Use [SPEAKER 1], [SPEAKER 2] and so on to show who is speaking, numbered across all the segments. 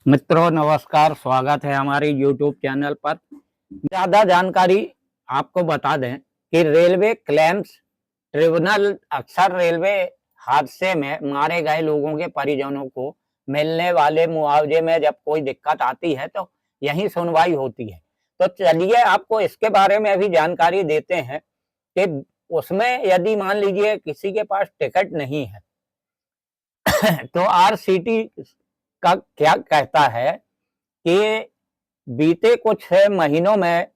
[SPEAKER 1] मित्रों नमस्कार, स्वागत है हमारे YouTube चैनल पर। ज़्यादा जानकारी आपको बता दें कि रेलवे क्लेम्स ट्रिब्यूनल अक्सर रेलवे हादसे में मारे गए लोगों के परिजनों को मिलने वाले मुआवजे में जब कोई दिक्कत आती है तो यही सुनवाई होती है। तो चलिए आपको इसके बारे में अभी जानकारी देते हैं कि उसमें यदि मान लीजिए किसी के पास टिकट नहीं है तो आरसीटी का क्या कहता है कि बीते कुछ महीनों में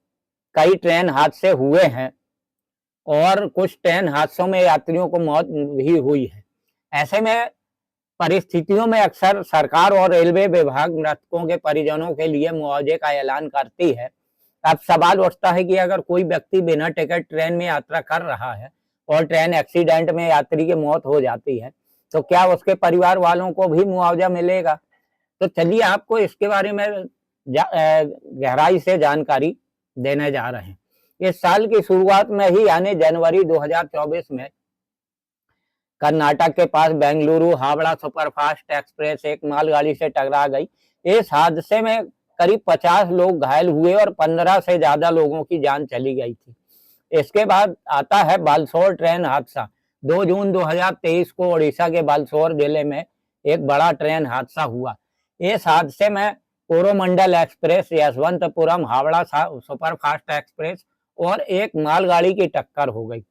[SPEAKER 1] कई ट्रेन हादसे हुए हैं और कुछ ट्रेन हादसों में यात्रियों को मौत भी हुई है। ऐसे में परिस्थितियों में अक्सर सरकार और रेलवे विभाग मृतकों के परिजनों के लिए मुआवजे का ऐलान करती है। अब सवाल उठता है कि अगर कोई व्यक्ति बिना टिकट ट्रेन में यात्रा कर रहा है और ट्रेन एक्सीडेंट में यात्री की मौत हो जाती है तो क्या उसके परिवार वालों को भी मुआवजा मिलेगा? तो चलिए आपको इसके बारे में गहराई से जानकारी देने जा रहे हैं। इस साल की शुरुआत में ही यानी जनवरी 2024 में कर्नाटक के पास बेंगलुरु हावड़ा सुपरफास्ट एक्सप्रेस एक मालगाड़ी से टकरा गई। इस हादसे में करीब 50 लोग घायल हुए और 15 से ज्यादा लोगों की जान चली गई थी। इसके बाद आता है बालसोर ट्रेन हादसा। 2 जून 2023 को उड़ीसा के बालसोर जिले में एक बड़ा ट्रेन हादसा हुआ। इस हादसे में Coromandel Express, Yeshwantpuram Howrah superfast express और एक मालगाड़ी की टक्कर हो गई।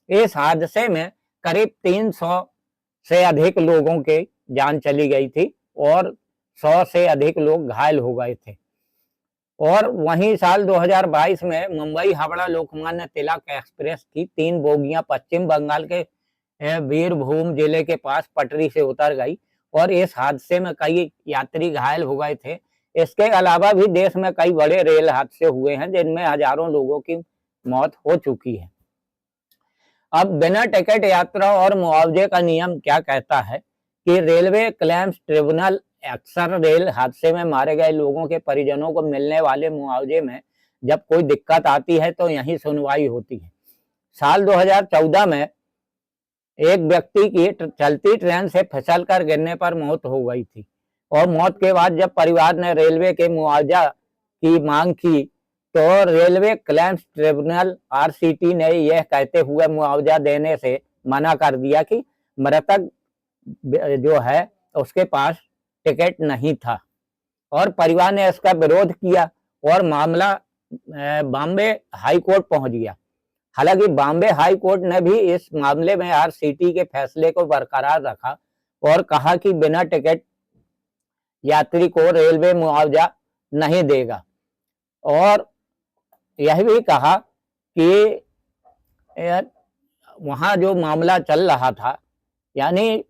[SPEAKER 1] इस हादसे में करीब 300 से अधिक लोगों की जान चली गई थी और 100 से अधिक लोग घायल हो गए थे। और वहीं साल 2022 में मुंबई हावड़ा लोकमान्य तिलक एक्सप्रेस की 3 बोगियां पश्चिम बंगाल के बीरभूम जिले के पास पटरी से उतर गई और इस हादसे में कई यात्री घायल हो गए थे। इसके अलावा भी देश में कई बड़े रेल हादसे हुए हैं जिनमें हजारों लोगों की मौत हो चुकी है। अब बिना टिकट यात्रा और मुआवजे का नियम क्या कहता है कि रेलवे क्लेम्स ट्रिब्यूनल अक्सर रेल हादसे में मारे गए लोगों के परिजनों को मिलने वाले मुआवजे में जब कोई दिक्कत आती है तो यही सुनवाई होती है। साल 2014 में एक व्यक्ति की चलती ट्रेन से फिसलकर गिरने पर मौत हो गई थी और मौत के बाद जब परिवार ने रेलवे के मुआवजा की मांग की तो रेलवे क्लेम्स ट्रिब्यूनल आरसीटी ने यह कहते हुए मुआवजा देने से मना कर दिया कि मृतक जो है उसके पास टिकट नहीं था और परिवार ने इसका विरोध किया और मामला बॉम्बे हाई कोर्ट पहुंच गया। हालांकि बॉम्बे हाई कोर्ट ने भी इस मामले में आरसीटी के फैसले को बरकरार रखा और कहा कि बिना टिकट यात्री को रेलवे मुआवजा नहीं देगा और यह भी कहा कि वहां जो मामला चल रहा था यानी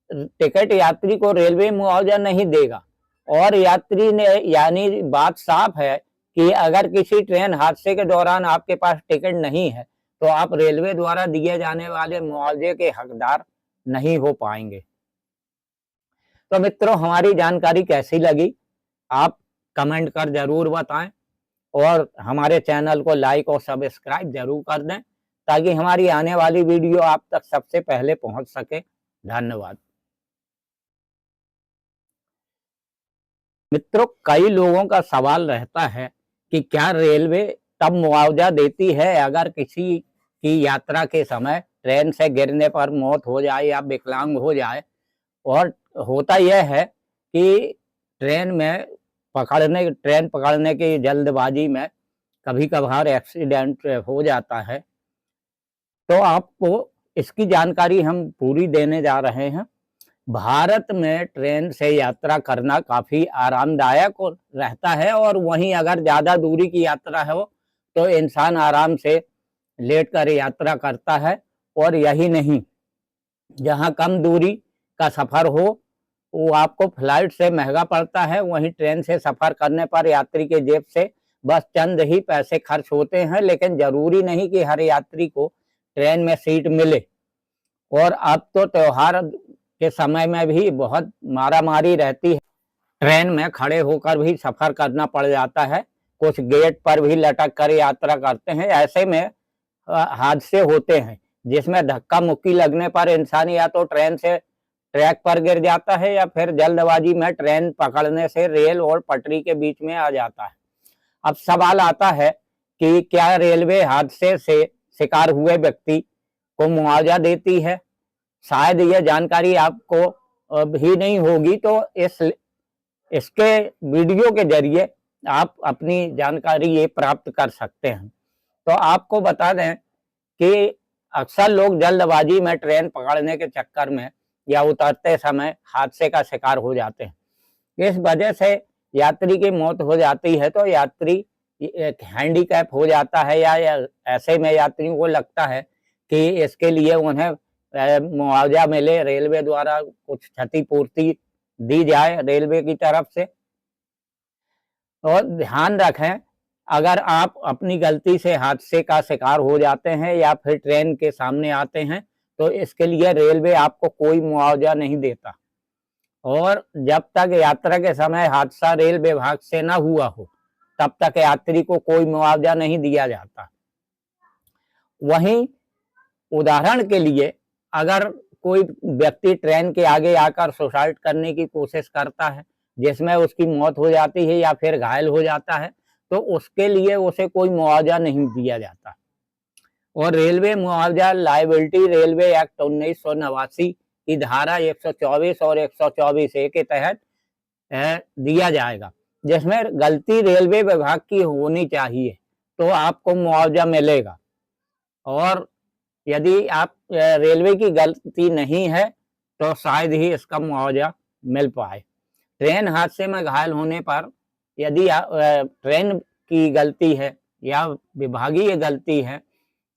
[SPEAKER 1] टिकट यात्री को रेलवे मुआवजा नहीं देगा और यात्री ने यानी बात साफ है कि अगर किसी ट्रेन हादसे के दौरान आपके पास टिकट नहीं है तो आप रेलवे द्वारा दिए जाने वाले मुआवजे के हकदार नहीं हो पाएंगे। तो मित्रों हमारी जानकारी कैसी लगी आप कमेंट कर जरूर बताएं और हमारे चैनल को लाइक और सब्सक्राइब जरूर कर दें ताकि हमारी आने वाली वीडियो आप तक सबसे पहले पहुंच सके। धन्यवाद। मित्रों कई लोगों का सवाल रहता है कि क्या रेलवे तब मुआवजा देती है अगर किसी की यात्रा के समय ट्रेन से गिरने पर मौत हो जाए या विकलांग हो जाए। और होता यह है कि ट्रेन पकड़ने की जल्दबाजी में कभी कभार एक्सीडेंट हो जाता है। तो आपको इसकी जानकारी हम पूरी देने जा रहे हैं। भारत में ट्रेन से यात्रा करना काफ़ी आरामदायक रहता है और वहीं अगर ज़्यादा दूरी की यात्रा हो तो इंसान आराम से लेटकर यात्रा करता है। और यही नहीं, जहाँ कम दूरी का सफ़र हो वो आपको फ्लाइट से महंगा पड़ता है, वहीं ट्रेन से सफ़र करने पर यात्री के जेब से बस चंद ही पैसे खर्च होते हैं। लेकिन ज़रूरी नहीं कि हर यात्री को ट्रेन में सीट मिले। और अब तो त्योहार के समय में भी बहुत मारामारी रहती है, ट्रेन में खड़े होकर भी सफ़र करना पड़ जाता है, कुछ गेट पर भी लटक कर यात्रा करते हैं। ऐसे में हादसे होते हैं जिसमें धक्का मुक्की लगने पर इंसान या तो ट्रेन से ट्रैक पर गिर जाता है या फिर जल्दबाजी में ट्रेन पकड़ने से रेल और पटरी के बीच में आ जाता है। अब सवाल आता है कि क्या रेलवे हादसे से शिकार हुए व्यक्ति को मुआवजा देती है? शायद यह जानकारी आपको भी नहीं होगी, तो इसके वीडियो के जरिए आप अपनी जानकारी ये प्राप्त कर सकते हैं। तो आपको बता दें कि अक्सर लोग जल्दबाजी में ट्रेन पकड़ने के चक्कर में या उतरते समय हादसे का शिकार हो जाते हैं। इस वजह से यात्री की मौत हो जाती है, तो यात्री एक हैंडीकैप हो जाता है या ऐसे में यात्रियों को लगता है कि इसके लिए उन्हें मुआवजा मिले, रेलवे द्वारा कुछ क्षतिपूर्ति दी जाए रेलवे की तरफ से। और ध्यान रखें, अगर आप अपनी गलती से हादसे का शिकार हो जाते हैं या फिर ट्रेन के सामने आते हैं, तो इसके लिए रेलवे आपको कोई मुआवजा नहीं देता। और जब तक यात्रा के समय हादसा रेल विभाग से न हुआ हो, तब तक यात्री को कोई मुआवजा नहीं दिया जाता। वहीं उदाहरण के लिए, अगर कोई व्यक्ति ट्रेन के आगे आकर सुसाइड करने की कोशिश करता है, जिसमें उसकी मौत हो जाती है या फिर घायल हो जाता है, तो उसके लिए उसे कोई मुआवजा नहीं दिया जाता। और रेलवे मुआवजा लायबिलिटी रेलवे एक्ट 1989 की धारा 124 और 124A के तहत दिया जाएगा, जिसमें गलती रेलवे विभाग की होनी चाहिए तो आपको मुआवजा मिलेगा। और यदि आप रेलवे की गलती नहीं है तो शायद ही इसका मुआवजा मिल पाए। ट्रेन हादसे में घायल होने पर यदि ट्रेन की गलती है या विभागीय गलती है,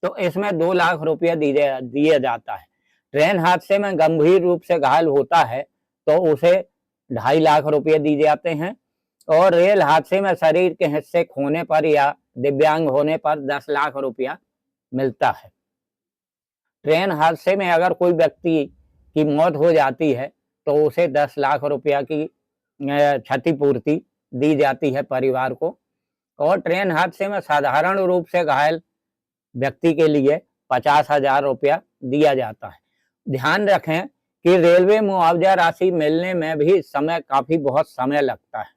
[SPEAKER 1] तो इसमें 2 लाख रुपया दिया जाता है। ट्रेन हादसे में गंभीर रूप से घायल होता है तो उसे 2.5 लाख रुपये दिए जाते हैं। और रेल हादसे में शरीर के हिस्से खोने पर या दिव्यांग होने पर 10 लाख रुपया मिलता है। ट्रेन हादसे में अगर कोई व्यक्ति की मौत हो जाती है तो उसे 10 लाख रुपया की क्षतिपूर्ति दी जाती है परिवार को। और ट्रेन हादसे में साधारण रूप से घायल व्यक्ति के लिए 50,000 रुपया दिया जाता है। ध्यान रखें कि रेलवे मुआवजा राशि मिलने में भी बहुत समय लगता है।